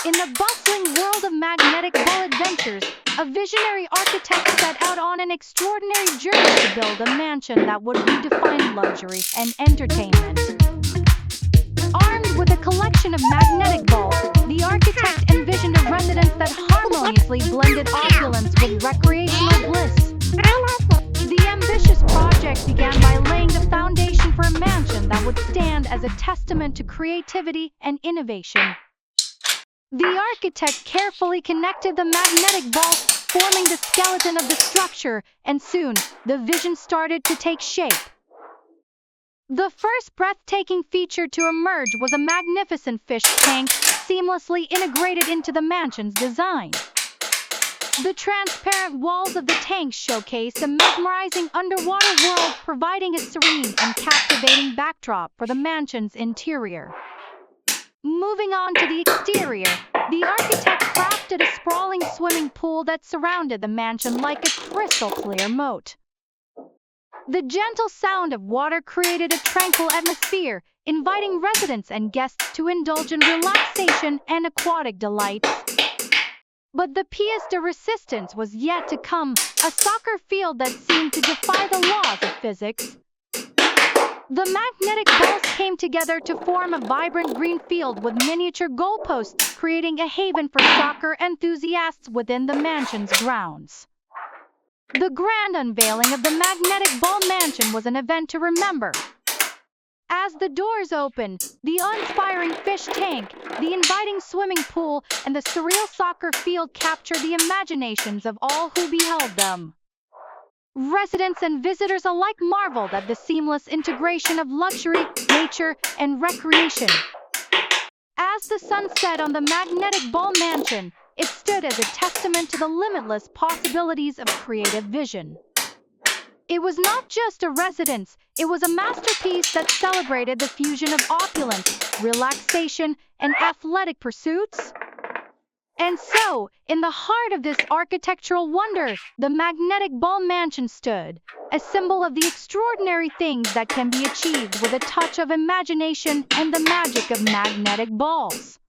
In the bustling world of magnetic ball adventures, a visionary architect set out on an extraordinary journey to build a mansion that would redefine luxury and entertainment. Armed with a collection of magnetic balls, the architect envisioned a residence that harmoniously blended opulence with recreational bliss. The ambitious project began by laying the foundation for a mansion that would stand as a testament to creativity and innovation. The architect carefully connected the magnetic balls, forming the skeleton of the structure, and soon, the vision started to take shape. The first breathtaking feature to emerge was a magnificent fish tank, seamlessly integrated into the mansion's design. The transparent walls of the tank showcased a mesmerizing underwater world, providing a serene and captivating backdrop for the mansion's interior. Moving on to the exterior, the architect crafted a sprawling swimming pool that surrounded the mansion like a crystal-clear moat. The gentle sound of water created a tranquil atmosphere, inviting residents and guests to indulge in relaxation and aquatic delights. But the pièce de résistance was yet to come, a soccer field that seemed to defy the laws of physics. The magnetic balls came together to form a vibrant green field with miniature goalposts, creating a haven for soccer enthusiasts within the mansion's grounds. The grand unveiling of the magnetic ball mansion was an event to remember. As the doors opened, the uninspiring fish tank, the inviting swimming pool, and the surreal soccer field captured the imaginations of all who beheld them. Residents and visitors alike marveled at the seamless integration of luxury, nature, and recreation. As the sun set on the magnetic ball mansion, it stood as a testament to the limitless possibilities of creative vision. It was not just a residence, it was a masterpiece that celebrated the fusion of opulence, relaxation, and athletic pursuits. And so, in the heart of this architectural wonder, the magnetic ball mansion stood, a symbol of the extraordinary things that can be achieved with a touch of imagination and the magic of magnetic balls.